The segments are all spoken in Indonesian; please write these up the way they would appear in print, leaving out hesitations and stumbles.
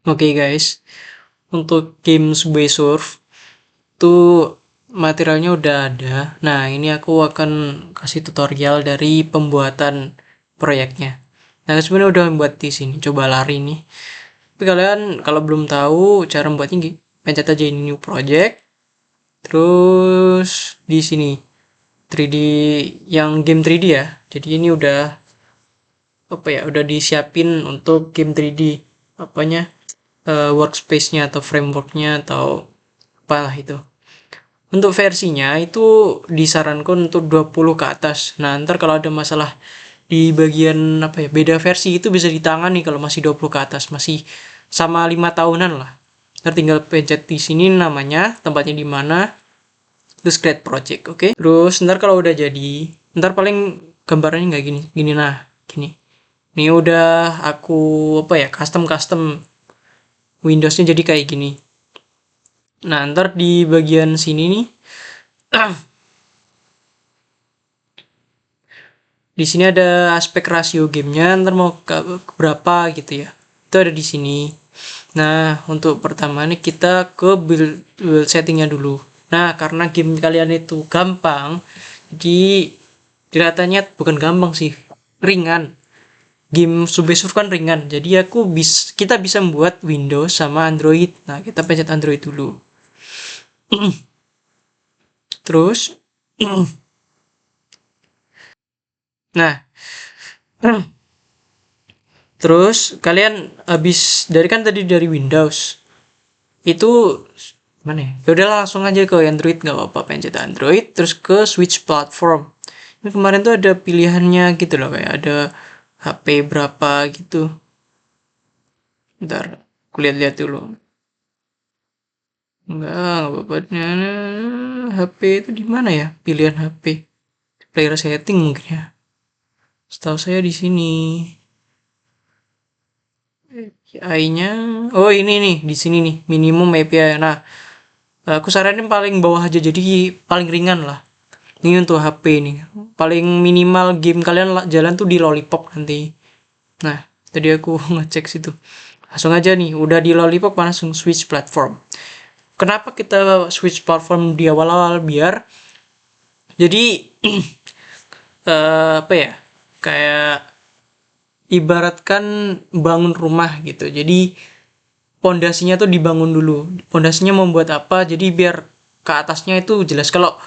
Oke guys, untuk game Subway Surf itu materialnya udah ada. Nah, ini aku akan kasih tutorial dari pembuatan proyeknya. Nah, sebenarnya udah membuat di sini. Coba lari nih. Tapi kalian kalau belum tahu cara membuatnya, pencet aja ini new project. Terus di sini 3D yang game 3D ya. Jadi ini udah apa ya? Udah disiapin untuk game 3D. Apanya? Workspace-nya atau framework-nya atau apalah itu. Untuk versinya itu disarankan untuk 20 ke atas. Nah, ntar kalau ada masalah di bagian apa ya, beda versi itu bisa ditangani kalau masih 20 ke atas, masih sama 5 tahunan lah. Ntar tinggal pencet di sini namanya, tempatnya di mana, terus create project, oke? Terus ntar kalau udah jadi, ntar paling gambarannya nggak gini, gini nah, gini. Ini udah aku apa ya, custom custom Windowsnya jadi kayak gini. Nah, ntar di bagian sini nih, di sini ada aspek rasio gamenya, ntar mau ke berapa gitu ya. Itu ada di sini. Nah, untuk pertama nih kita ke build settingnya dulu. Nah, karena game kalian itu gampang, jadi kelihatannya bukan gampang sih, ringan. Game Subway Surf kan ringan, jadi kita bisa membuat Windows sama Android. Nah, kita pencet Android dulu. Terus, nah, terus kalian habis dari Windows itu mana ya? Udah langsung aja ke Android, nggak apa-apa, pencet Android terus ke switch platform. Ini kemarin tuh ada pilihannya gitu loh, kayak ada HP berapa gitu. Ntar aku lihat-lihat dulu. Enggak apa-apa. HP itu di mana ya? Pilihan HP. Player setting mungkin ya. Setahu saya di sini. API-nya, oh ini nih, di sini nih, minimum API. Nah, aku saranin paling bawah aja, jadi paling ringan lah. Ini untuk HP nih. Paling minimal game kalian jalan tuh di Lollipop nanti. Nah, tadi aku ngecek situ. Langsung aja nih, udah di Lollipop langsung switch platform. Kenapa kita switch platform di awal-awal? Biar jadi apa ya? Kayak ibaratkan bangun rumah gitu. Jadi pondasinya tuh dibangun dulu. Pondasinya membuat apa? Jadi biar ke atasnya itu jelas. Kalau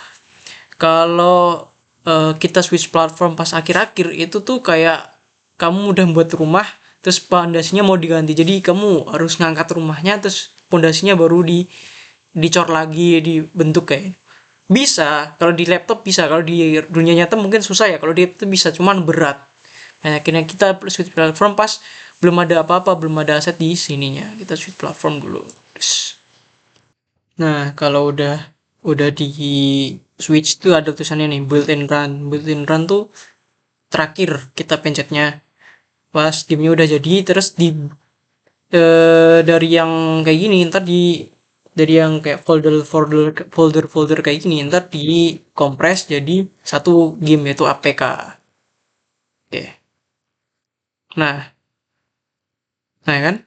kalau kita switch platform pas akhir-akhir itu tuh kayak kamu udah buat rumah terus pondasinya mau diganti, jadi kamu harus ngangkat rumahnya terus pondasinya baru dicor lagi, dibentuk kayak bisa. Kalau di laptop bisa, kalau di dunia nyata mungkin susah ya. Kalau di laptop bisa, cuman berat. Nah, akhirnya kita switch platform pas belum ada apa-apa, belum ada aset di sininya, kita switch platform dulu. Nah, kalau udah di switch tuh ada tulisannya nih build and run. Build and run tuh terakhir kita pencetnya pas gamenya udah jadi, terus dari yang kayak gini ntar dari yang kayak folder kayak gini ntar di kompres jadi satu game yaitu APK. Oke. Nah, nah kan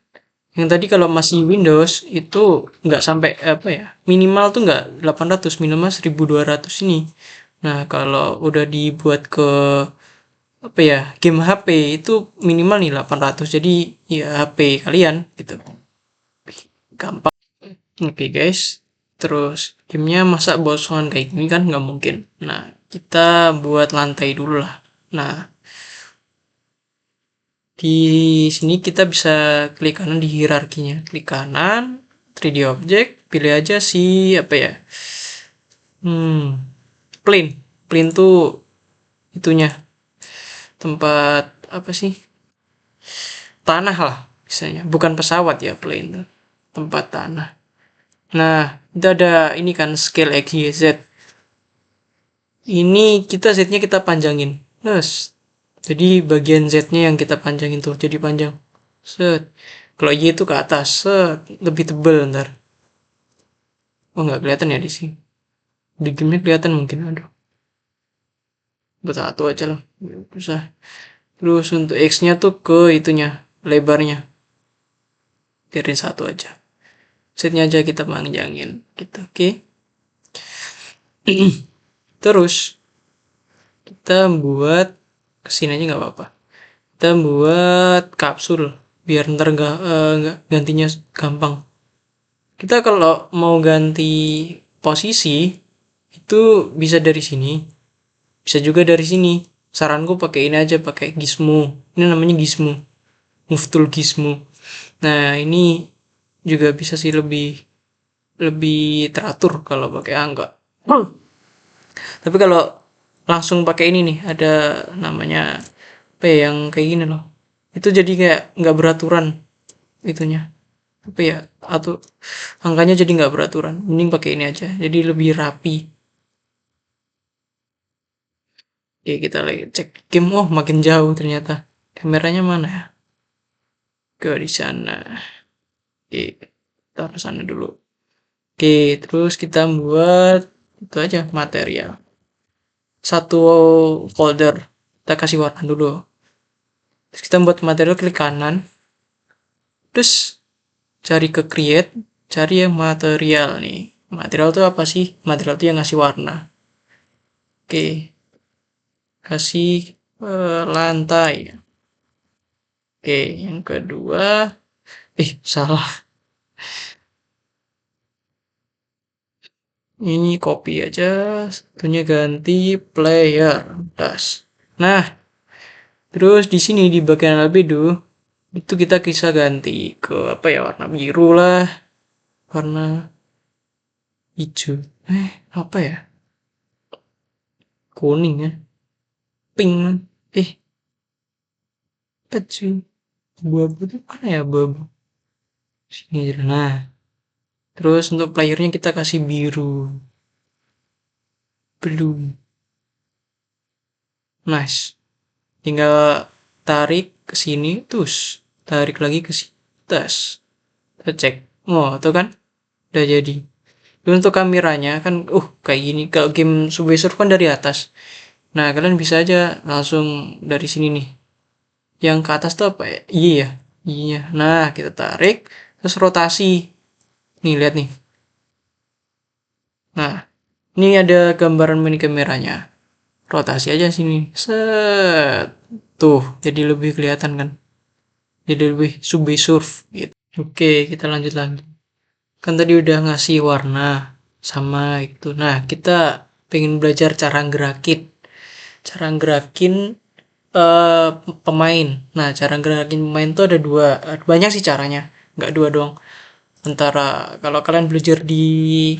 yang tadi kalau masih Windows itu nggak sampai apa ya, minimal tuh nggak 800, minimal 1200 ini. Nah, kalau udah dibuat ke apa ya, game HP itu minimal nih 800, jadi ya HP kalian gitu, gampang. Oke guys, terus gamenya masa bosan kayak gini kan nggak mungkin. Nah, kita buat lantai dulu lah. Nah, di sini kita bisa klik kanan di hierarkinya, klik kanan 3D object, pilih aja si apa ya, plane. Plane tuh itunya, tempat apa sih, tanah lah misalnya, bukan pesawat ya, plane tuh tempat tanah. Nah, itu ada ini kan scale X, Y, Z. Ini kita Z-nya kita panjangin. Yes. Jadi bagian Z-nya yang kita panjangin tuh jadi panjang. Set. Kalau Y itu ke atas, set, lebih tebel ntar. Oh, nggak kelihatan ya di sini. Di game-nya kelihatan mungkin. Aduh, buat satu aja lah. Susah. Terus untuk X-nya tuh ke itunya, lebarnya. biarin satu aja, setnya aja kita panjangin gitu. Oke. Terus kita buat kesini aja nggak apa-apa, kita buat kapsul biar ntar gantinya gampang. Kita kalau mau ganti posisi itu bisa dari sini, bisa juga dari sini. Saranku pakai ini aja, pakai gizmo. Ini namanya gizmo, move tool gizmo. Nah ini juga bisa sih lebih lebih teratur kalau pakai angka. Tapi kalau langsung pakai ini nih, ada namanya apa ya, yang kayak gini loh. Itu jadi kayak nggak beraturan itunya. Apa ya? Atau angkanya jadi nggak beraturan. Mending pakai ini aja. Jadi lebih rapi. Oke, kita lagi cek game. Oh, makin jauh ternyata. Kameranya mana ya? Ke di sana. Oke, taruh sana dulu. Oke, terus kita buat itu aja material. Satu folder. Kita kasih warna dulu. Terus kita buat material, klik kanan. Terus cari ke create, cari yang material nih. Material itu apa sih? Material itu yang ngasih warna. Oke, kasih lantai. Oke, yang kedua, salah. Ini copy aja, satunya ganti player. Das. Nah, terus di sini di bagian albedo itu kita bisa ganti ke apa ya, warna biru lah, warna hijau. Apa ya? Kuning ya, pink. Apa sih? Abu-abu itu mana ya, abu-abu? Sini aja. Nah, terus untuk playernya kita kasih biru. Blue. Nice. Tinggal tarik ke sini, terus tarik lagi ke sini. Tes. Kita cek. Oh, tuh kan? Udah jadi. Terus untuk kameranya kan, kayak gini. Kalau game Subway Surf kan dari atas. Nah, kalian bisa aja langsung dari sini nih. Yang ke atas tuh apa ya? Iya. Iya. Nah, kita tarik. Terus rotasi. Nih, lihat nih. Nah, ini ada gambaran mini kameranya. Rotasi aja sini. Set. Tuh, jadi lebih kelihatan kan. Jadi lebih Subway Surf gitu. Oke, kita lanjut lagi. Kan tadi udah ngasih warna sama itu. Nah, kita pengen belajar cara gerakin. Cara gerakin eh, pemain. Nah, cara gerakin pemain tuh ada dua. Banyak sih caranya. Nggak dua doang. Antara kalau kalian belajar di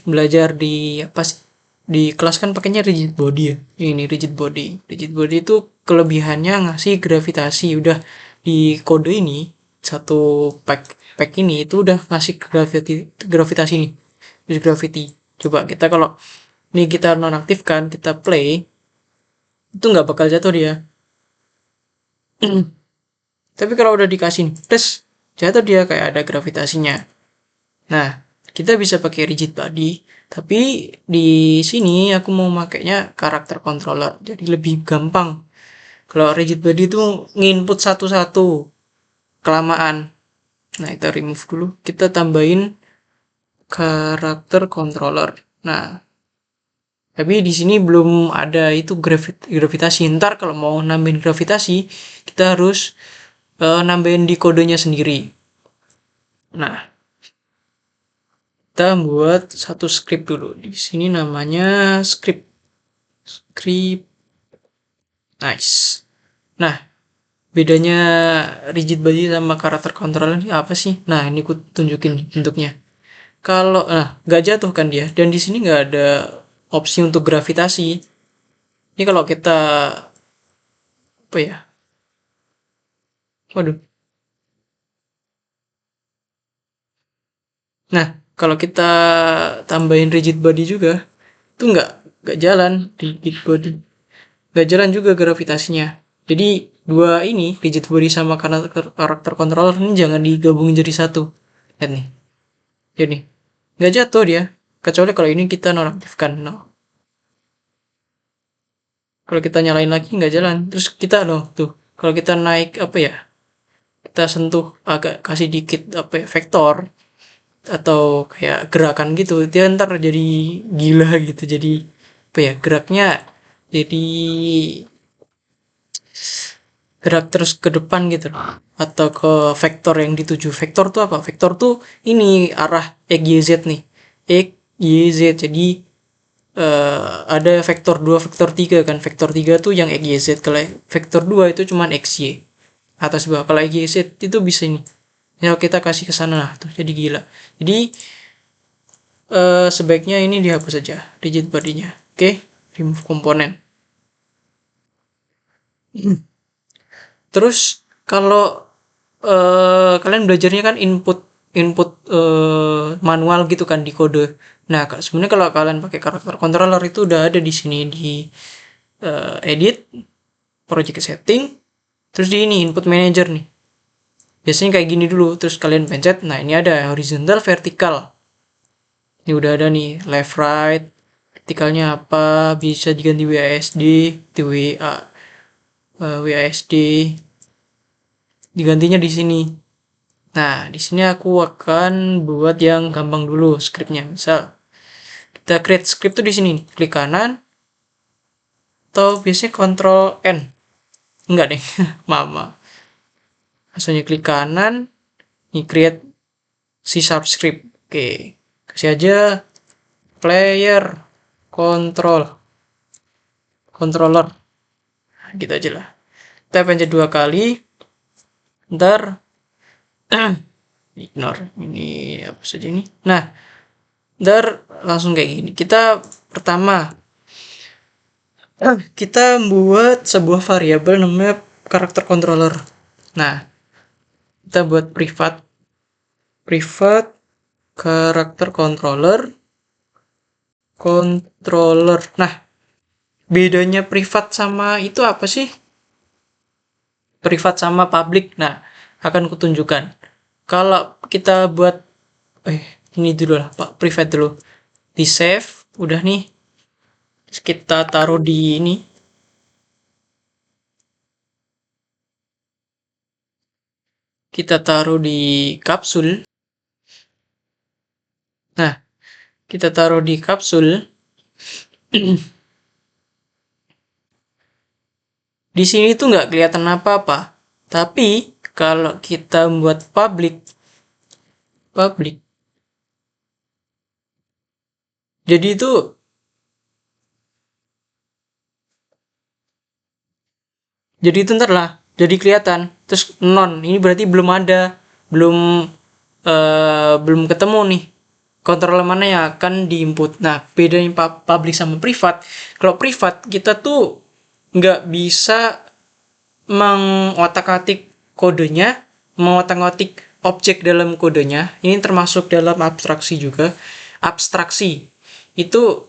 belajar di apa sih, di kelas kan pakainya rigid body ya. Ini rigid body. Rigid body itu kelebihannya ngasih gravitasi. Udah di kode ini satu pack ini itu udah ngasih gravitasi nih. Jadi gravity. Coba kita kalau ini kita nonaktifkan, kita play, itu nggak bakal jatuh dia. Tapi kalau udah dikasih tes, jatuh dia kayak ada gravitasinya. Nah, kita bisa pakai rigid body, tapi di sini aku mau makainya karakter controller, jadi lebih gampang. Kalau rigid body itu nginput satu-satu, kelamaan. Nah, kita remove dulu, kita tambahin karakter controller. Nah, tapi di sini belum ada itu gravitasi. Ntar kalau mau nambahin gravitasi, kita harus nambahin di kodenya sendiri. Nah, kita buat satu script dulu. Di sini namanya script. Nice. Nah, bedanya rigid body sama karakter controller ini apa sih? Nah, ini aku tunjukin bentuknya. Kalau nggak jatuh kan dia, dan di sini nggak ada opsi untuk gravitasi. Ini kalau kita apa ya? Waduh. Nah, kalau kita tambahin rigid body juga, itu nggak jalan rigid body. Nggak jalan juga gravitasinya. Jadi dua ini, rigid body sama karakter controller ini jangan digabungin jadi satu. Lihat nih. Jadi nggak jatuh dia. Kecuali kalau ini kita nonaktifkan. No. Kalau kita nyalain lagi nggak jalan. Terus kita loh tuh. Kalau kita naik apa ya? kita sentuh agak kasih dikit apa ya, vektor atau kayak gerakan gitu, dia ntar jadi gila gitu, jadi apa ya, geraknya jadi gerak terus ke depan gitu atau ke vektor yang dituju. Vektor tuh apa? Vektor tuh ini arah x y z nih, x y z. Jadi ada vektor 2 vektor 3 kan. Vektor 3 tuh yang x y z, kalau vektor 2 itu cuman x y atas bawah. Kalau x y z itu bisa ini ya, kita kasih ke sana lah tuh, jadi gila. Jadi sebaiknya ini dihapus saja rigid bodinya. Oke, remove komponen. Terus kalau kalian belajarnya kan input input manual gitu kan di kode. Nah, sebenarnya kalau kalian pakai karakter controller itu udah ada di sini di edit, project setting, terus di ini input manager nih. Biasanya kayak gini dulu, terus kalian pencet. Nah, ini ada horizontal, vertikal. Ini udah ada nih left right, vertikalnya apa, bisa diganti WASD, di WASD, digantinya di sini. Nah, di sini aku akan buat yang gampang dulu scriptnya. Misal kita create script tuh di sini, klik kanan atau biasanya Ctrl N. Enggak deh, mama. Langsungnya klik kanan, ini create C# script. Oke, kasih aja player controller. Gitu aja lah. Kita pencet 2 kali. Ntar ignore ini apa saja ini. Nah, ntar langsung kayak gini. Kita pertama kita buat sebuah variabel namanya karakter controller. Nah, kita buat privat karakter controller. Nah, bedanya privat sama itu apa sih? Privat sama public. Nah, akan kutunjukkan. Kalau kita buat ini dulu lah, Pak, privat dulu. Di save, udah nih. Terus kita taruh di ini. Kita taruh di kapsul. Nah, kita taruh di kapsul. Di sini tuh nggak kelihatan apa-apa. Tapi kalau kita buat public, jadi itu ntar lah, jadi kelihatan. Terus non, ini berarti belum ada, belum ketemu nih controller mana yang akan diinput. Nah, bedanya public sama privat. Kalau privat kita tuh nggak bisa mengotak-atik kodenya, mengotak-atik objek dalam kodenya. Ini termasuk dalam abstraksi juga. Abstraksi itu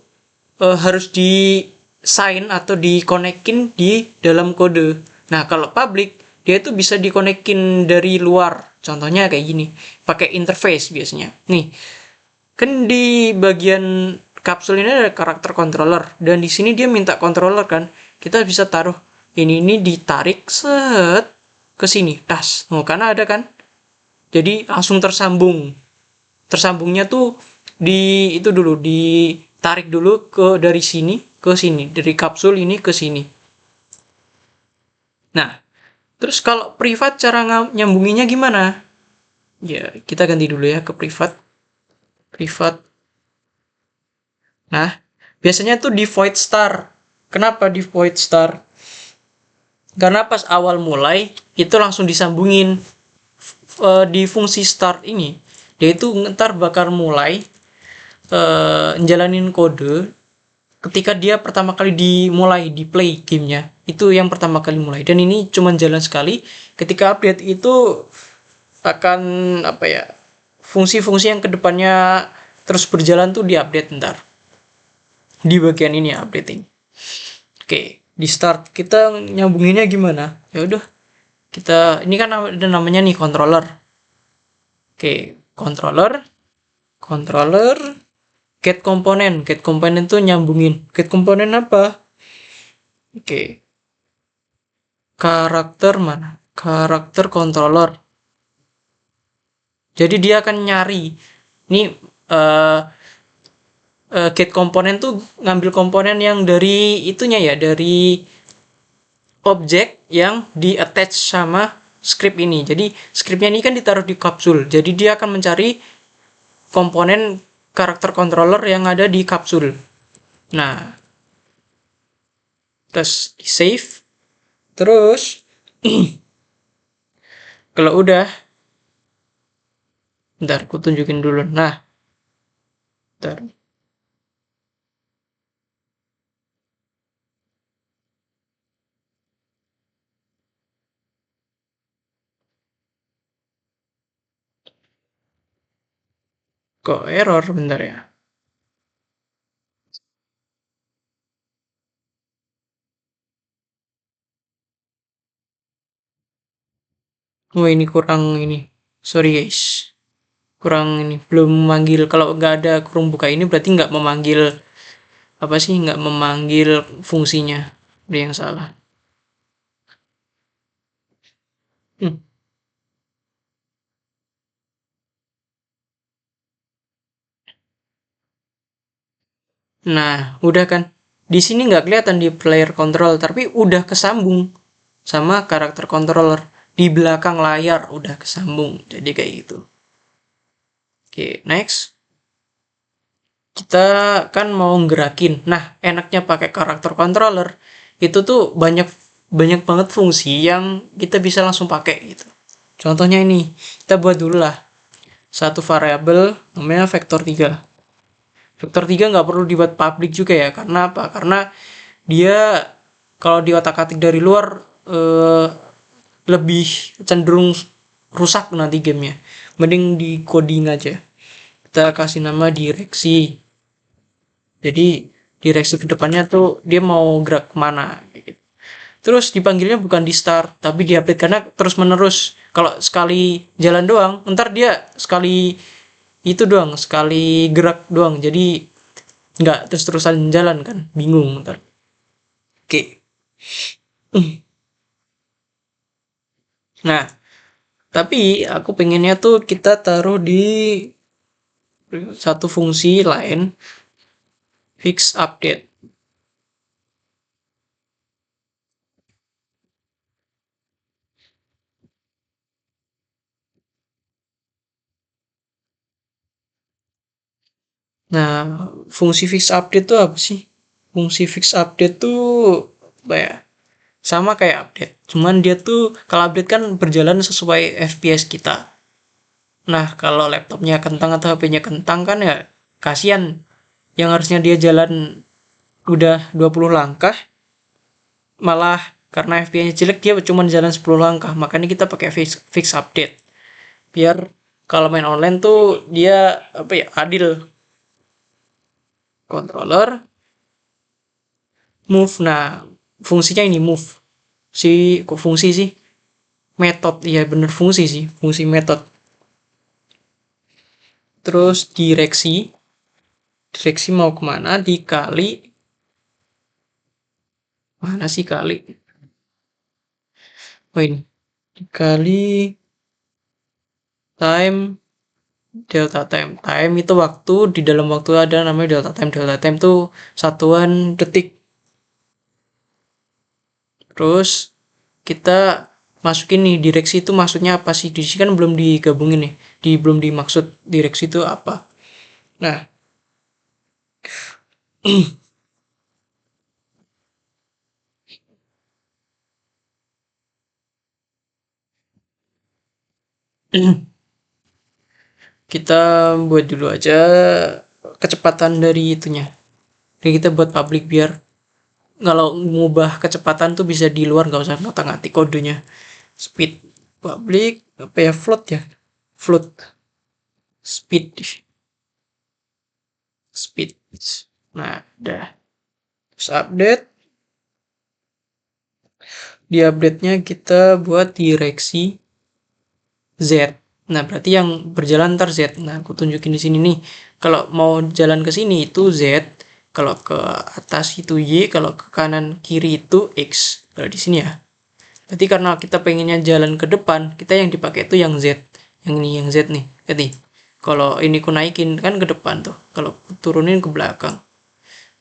harus di sign atau dikonekin di dalam kode. Nah, kalau public dia itu bisa dikonekin dari luar. Contohnya kayak gini, pakai interface biasanya. Nih, kan di bagian kapsul ini ada karakter controller, dan di sini dia minta controller kan. Kita bisa taruh ini ditarik set ke sini, tas. Oh, karena ada kan. Jadi langsung tersambung. Tersambungnya tuh di itu dulu, ditarik dulu ke dari sini ke sini, dari kapsul ini ke sini. Nah, terus kalau privat cara nyambunginya gimana? Ya, kita ganti dulu ya ke privat. Nah, biasanya tuh di void star. Kenapa di void star? Karena pas awal mulai itu langsung disambungin di fungsi start ini. Dia itu ntar bakal mulai jalanin kode ketika dia pertama kali dimulai di play gamenya. Itu yang pertama kali mulai, dan ini cuma jalan sekali. Ketika update itu akan apa ya, fungsi-fungsi yang kedepannya terus berjalan tuh diupdate ntar di bagian ini ya, updating. Oke, di start kita nyambunginnya gimana? Ya udah, kita ini kan ada namanya nih controller. Oke, controller get komponen tuh nyambungin. Get komponen apa? Oke, karakter mana? Karakter controller. Jadi dia akan nyari ini get komponen tuh ngambil komponen yang dari itunya ya, dari objek yang di attach sama script ini. Jadi scriptnya ini kan ditaruh di kapsul. Jadi dia akan mencari komponen karakter controller yang ada di kapsul. Nah, terus di save. Terus kalau udah, bentar aku tunjukin dulu. Nah, bentar. Kok error bentar ya. Oh ini kurang ini. Sorry guys. Kurang ini. Belum memanggil. Kalau nggak ada kurung buka ini berarti nggak memanggil apa sih? Nggak memanggil fungsinya. Ada yang salah. Hmm. Nah, udah kan. Di sini nggak kelihatan di player control, tapi udah kesambung sama karakter controller. Di belakang layar udah kesambung. Jadi kayak gitu. Oke, next. Kita kan mau gerakin. Nah, enaknya pakai karakter controller itu tuh banyak banyak banget fungsi yang kita bisa langsung pakai gitu. Contohnya ini, kita buat dulu lah satu variabel namanya vektor 3. Vektor 3 nggak perlu dibuat public juga ya, karena apa? Karena dia kalau di otak-atik dari luar lebih cenderung rusak nanti gamenya. Mending di coding aja. Kita kasih nama direksi. Jadi direksi kedepannya tuh dia mau gerak kemana gitu. Terus dipanggilnya bukan di start tapi di update karena terus menerus. Kalau sekali jalan doang, ntar dia sekali itu doang, sekali gerak doang. Jadi nggak terus-terusan jalan kan, bingung ntar. Oke. Nah, tapi aku pengennya tuh kita taruh di satu fungsi lain, fix update. Nah, fungsi fix update tuh apa sih? Fungsi fix update tuh apa ya? Sama kayak update. Cuman dia tuh kalau update kan berjalan sesuai FPS kita. Nah, kalau laptopnya kentang atau HP-nya kentang kan ya kasihan. Yang harusnya dia jalan udah 20 langkah, malah karena FPS-nya jelek dia cuma jalan 10 langkah. Makanya kita pakai fix update. Biar kalau main online tuh dia apa ya, adil. Controller move. Nah, fungsinya ini move. Kok fungsi sih? Metode. Iya bener fungsi sih. Fungsi metode. Terus direksi. Direksi mau kemana? Dikali. Mana sih kali? Oh ini. Dikali time. Delta time. Time itu waktu. Di dalam waktu ada namanya delta time. Delta time tuh satuan detik. Terus kita masukin nih direksi itu maksudnya apa sih? Di sini kan belum digabungin nih. Belum dimaksud direksi itu apa. Nah, kita buat dulu aja kecepatan dari itunya. Jadi kita buat public biar kalau ngubah kecepatan tuh bisa di luar, nggak usah ngotak-ngatik kodenya. Speed public apa ya, float ya, float speed speed. Nah, udah. Terus update. Di update-nya kita buat direksi Z. Nah, berarti yang berjalan ntar Z. Nah, aku tunjukin di sini nih. Kalau mau jalan ke sini itu Z, kalau ke atas itu Y, kalau ke kanan kiri itu X. Kalau di sini ya. Berarti karena kita pengennya jalan ke depan, kita yang dipakai itu yang Z. yang ini yang Z nih. Lihat nih. Kalau ini ku naikin kan ke depan tuh. Kalau turunin ke belakang.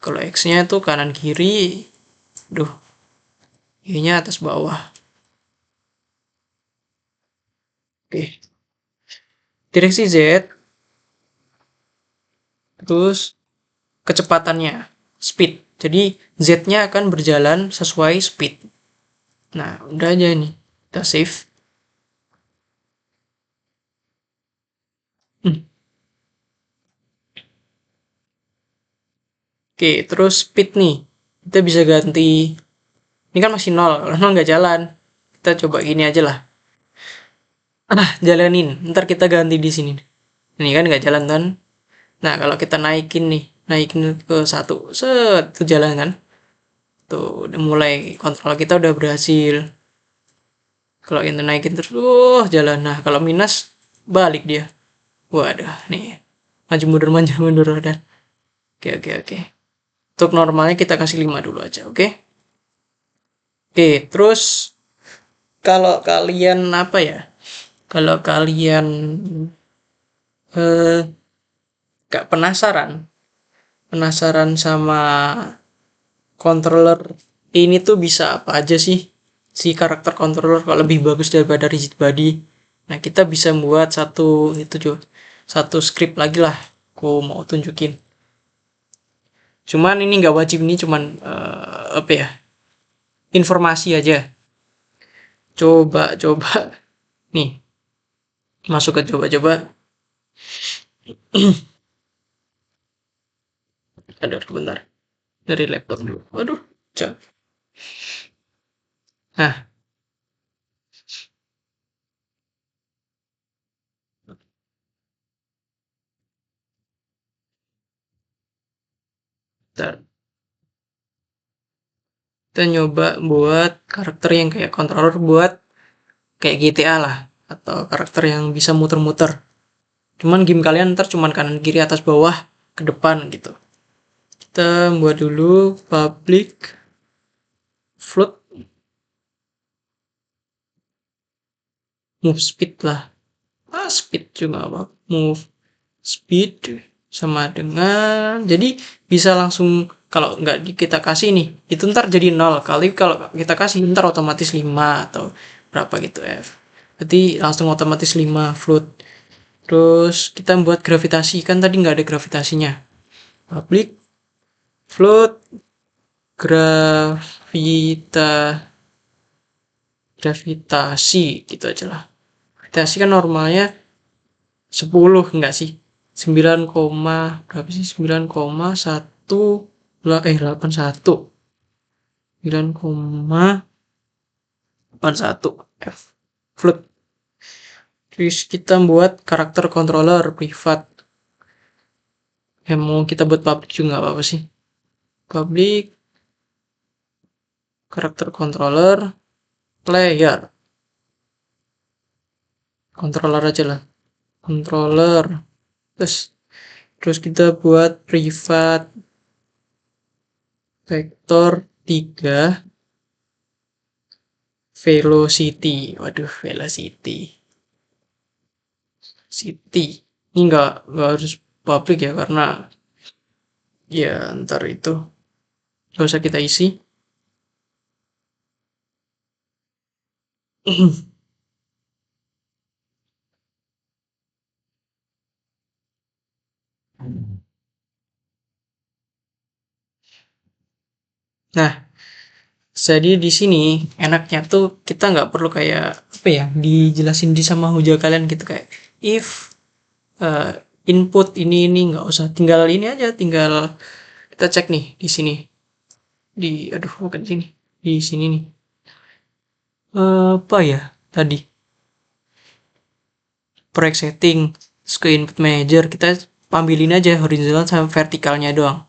Kalau X-nya tuh kanan kiri. Duh, Y-nya atas bawah. Oke. Direksi Z, terus kecepatannya, speed. Jadi Z-nya akan berjalan sesuai speed. Nah, udah aja nih. Kita save. Oke, terus speed nih. Kita bisa ganti. Ini kan masih nol, kalau nol nggak jalan. Kita coba gini aja lah. Jalanin. Ntar kita ganti di sini. Ini kan nggak jalan kan? Nah, kalau kita naikin nih, naikin ke satu, set, itu jalan kan? Tuh, udah mulai kontrol kita udah berhasil. Kalau ini naikin terus, jalan. Nah, kalau minus, balik dia. Waduh, nih. Maju mundur dan. Oke, oke, oke. Untuk normalnya kita kasih 5 dulu aja, oke? Oke, terus kalau kalian apa ya? Kalau kalian eh, gak penasaran sama controller ini tuh bisa apa aja sih? Si karakter controller kalau lebih bagus daripada rigid body. Nah, kita bisa buat satu script lagi lah. Aku mau tunjukin. Cuman ini nggak wajib, ini cuman apa ya? Informasi aja. Coba nih, masuk ke coba-coba. Aduh, bentar. Dari laptop dulu. Waduh, coba. Nah, bentar. Kita nyoba buat karakter yang kayak controller buat kayak GTA lah, atau karakter yang bisa muter-muter. Cuman game kalian ntar cuman kanan kiri atas bawah ke depan gitu. Kita buat dulu public float move speed lah. Speed juga apa? Move speed sama dengan, jadi bisa langsung, kalau nggak kita kasih nih itu ntar jadi 0 kali, kalau kita kasih ntar otomatis 5 atau berapa gitu F, berarti langsung otomatis 5 float. Terus kita buat gravitasi, kan tadi nggak ada gravitasinya. Public float gravitasi gitu aja lah. Gravitasi kan normalnya 10, enggak sih, 9, berapa sih, 9,1 81 9,81 F float. Terus kita buat karakter controller privat, yang mau kita buat public juga nggak apa-apa sih. Public karakter controller player, controller aja lah, controller. Terus kita buat privat vektor 3 velocity. Waduh, velocity ini nggak harus public ya, karena ya ntar itu nggak usah kita isi. Nah, jadi di sini enaknya tuh kita nggak perlu kayak apa ya, dijelasin di sama hujah kalian gitu, kayak if uh, input ini nggak usah, tinggal ini aja, tinggal kita cek nih di sini, aduh bukan sini, di sini nih. Apa ya tadi, project setting, terus ke input manager, kita ambilin aja horizontal sama vertikalnya doang.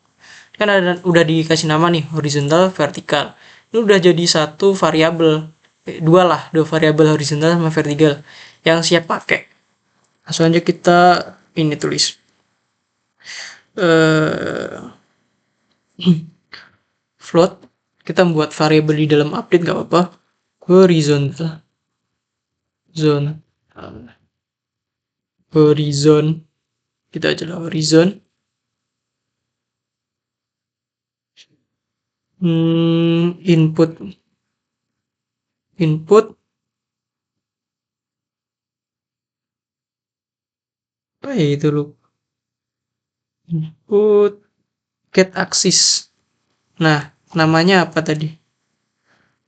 Kan udah dikasih nama nih, horizontal, vertikal. Ini udah jadi satu variabel, dua variabel horizontal sama vertikal yang siap pakai. Langsung aja kita ini tulis float. Kita buat variabel di dalam update nggak apa-apa, horizontal zone. horizon, kita aja lah horizon. Input apa ya itu lu, input get axis. Nah, namanya apa tadi?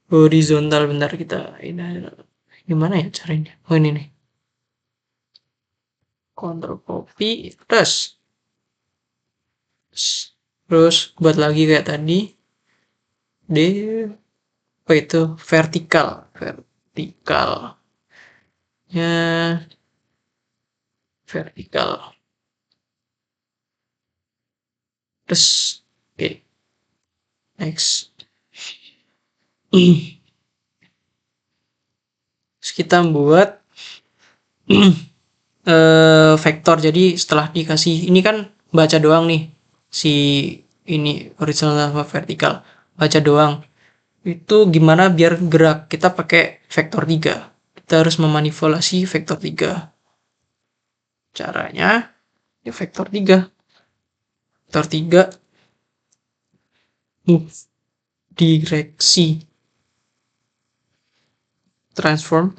Horizontal. Bentar, kita ini gimana ya caranya? Oh, ini nih, Ctrl copy, terus buat lagi kayak tadi, D apa itu, vertikalnya vertikal, terus oke, next. Terus kita buat vektor. Jadi setelah dikasih ini kan baca doang nih, si ini horizontal sama vertikal baca doang. Itu gimana biar gerak? Kita pakai vektor 3. Kita harus memanipulasi vektor 3. Caranya ya vektor 3. Vektor 3 move direksi, transform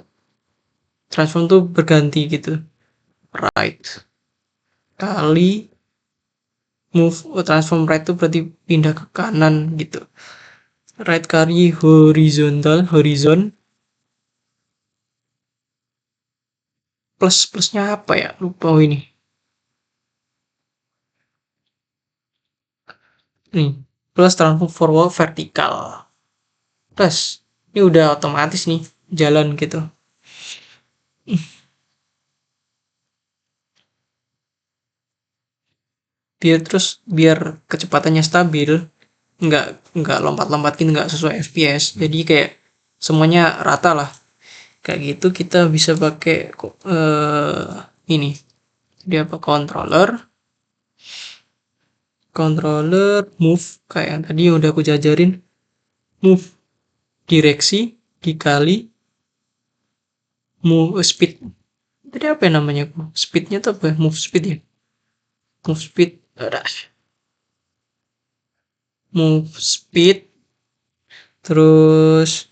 tuh berganti gitu, right kali move, transform right tuh berarti pindah ke kanan gitu, right kali horizon plusnya apa ya, lupa ini nih, plus transform forward vertikal, plus ini udah otomatis nih jalan gitu. Biar kecepatannya stabil, nggak lompat-lompat gitu, nggak sesuai FPS, jadi kayak semuanya rata lah kayak gitu. Kita bisa pakai ini dia apa, controller move kayak yang tadi yang udah aku jajarin, move direksi dikali move speed. Tadi apa yang namanya, speednya tuh apa ya? Move speed ya, move speed ada move speed, terus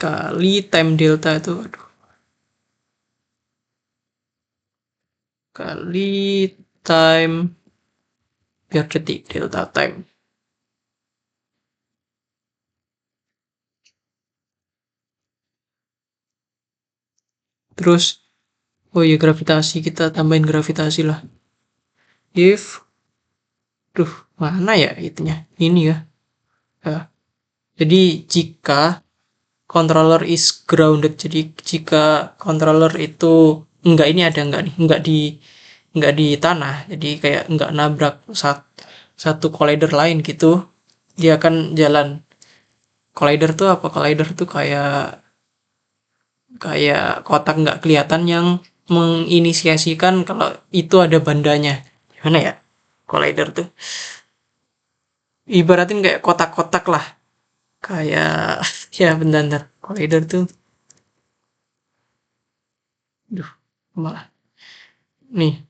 kali time delta itu, aduh, kali time biar detik delta time. Terus oh iya, gravitasi, kita tambahin gravitasi lah, if mana ya itunya, ini ya, ya. Jadi jika controller is grounded, jadi jika controller itu enggak, ini ada enggak nih, enggak di tanah, jadi kayak enggak nabrak satu collider lain gitu, dia akan jalan. Collider tuh apa? Collider tuh kayak kayak kotak nggak kelihatan yang menginisiasikan kalau itu ada bandanya. Gimana ya? Collider tuh ibaratin kayak kotak-kotak lah. Kayak ya benar-benar collider tuh. Duh, malah. Nih,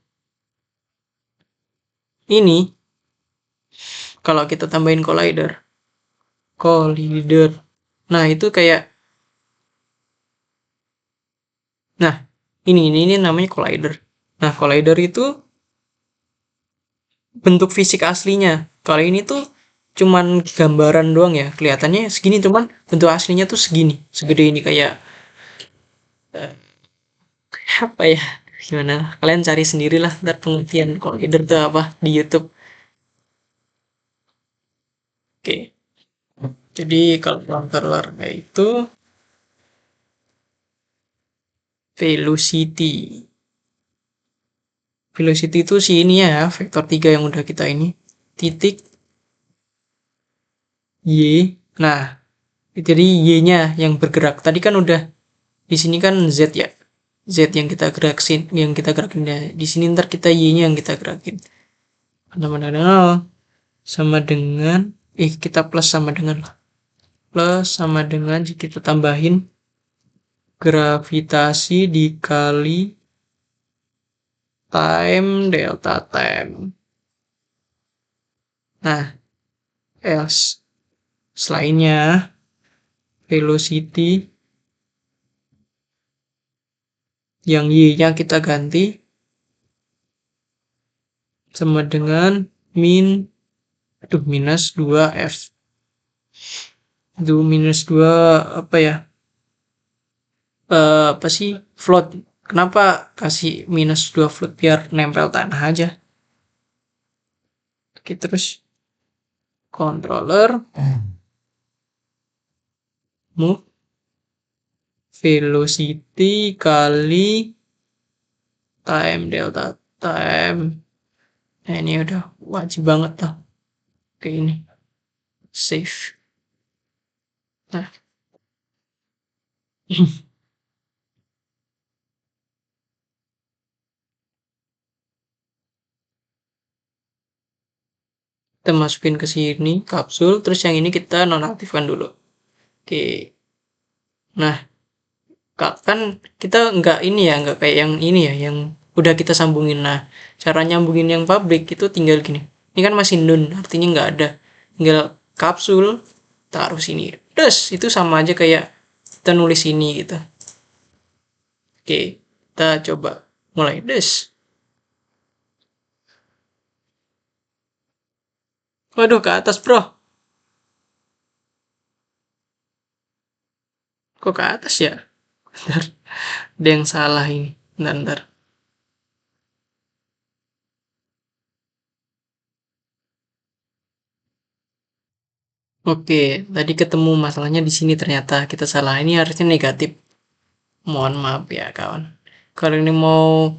ini kalau kita tambahin collider. Nah, itu kayak, nah, ini namanya collider. Nah, collider itu bentuk fisik aslinya. Kalau ini tuh cuman gambaran doang ya. Kelihatannya segini, cuman bentuk aslinya tuh segini, segede ini, kayak eh, apa ya? Gimana? Kalian cari sendirilah ntar pengertian collider itu apa di YouTube. Oke. Jadi kalau controller itu velocity. Velocity itu si ini ya, vektor 3 yang udah kita ini. Titik Y. Nah, jadi Y-nya yang bergerak. Tadi kan udah di sini kan Z ya. Z yang kita gerakin ya. Di sini ntar kita Y-nya yang kita gerakin. Sama dengan kita plus sama dengan jika kita tambahin gravitasi dikali time delta time. Nah, else selainnya velocity yang y-nya kita ganti sama dengan minus 2f. Itu minus 2 apa ya? Apa sih? Float. Kenapa kasih minus 2 float? Biar nempel tanah aja. Oke, terus controller move velocity kali time delta time. Nah, ini udah wajib banget tuh. Oke, ini save. Nah. Kita masukin ke sini kapsul, terus yang ini kita nonaktifkan dulu. Oke. Nah, kan kita nggak ini ya, nggak kayak yang ini ya, yang udah kita sambungin. Nah, cara nyambungin yang pabrik itu tinggal gini. Ini kan masih nun, artinya nggak ada. Tinggal kapsul, taruh sini. Terus itu sama aja kayak kita nulis ini gitu. Oke, kita coba mulai. Waduh, ke atas bro. Kok ke atas ya? Bentar. Ada yang salah ini. Bentar. Oke, tadi ketemu masalahnya di sini ternyata kita salah. Ini harusnya negatif. Mohon maaf ya kawan. Kalau ini mau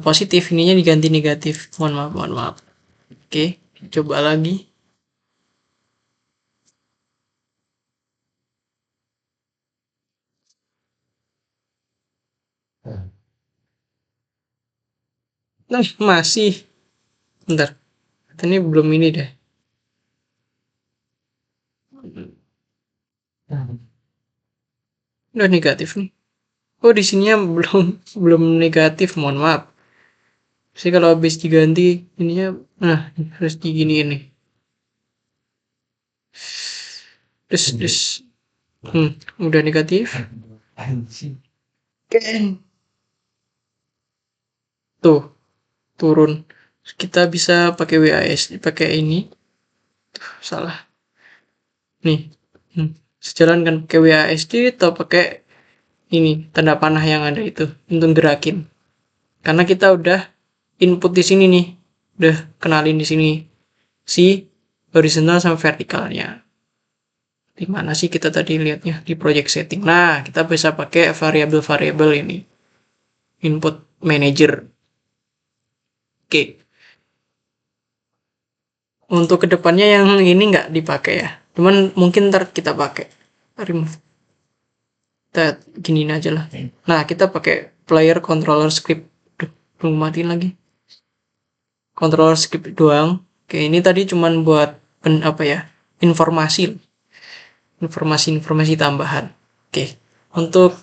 positif, ininya diganti negatif. Mohon maaf. Oke, coba lagi. Nah, masih. Bentar. Ini belum ini deh. Udah negatif nih. Oh, di sininya belum negatif. Mohon maaf. Sih kalau habis diganti ininya, nah harus digini ini. Terus, udah negatif. Tuh, turun. Kita bisa pakai WAS, pakai ini. Tuh, salah. Nih, sejalan kan pakai WASD atau pakai ini tanda panah yang ada itu untuk gerakin. Karena kita udah input di sini nih, udah kenalin di sini si horizontal sama vertikalnya. Di mana sih kita tadi lihatnya di project setting. Nah, kita bisa pakai variabel-variabel ini. Input manager. Oke. Untuk kedepannya yang ini nggak dipakai ya. Cuman mungkin ntar kita pakai remove. Kita giniin aja lah. Nah, kita pakai player controller script. Duh, belum matiin lagi. Controller script doang. Oke, ini tadi cuman buat apa ya? Informasi tambahan. Oke. Untuk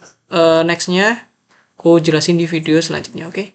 nextnya aku jelasin di video selanjutnya, oke?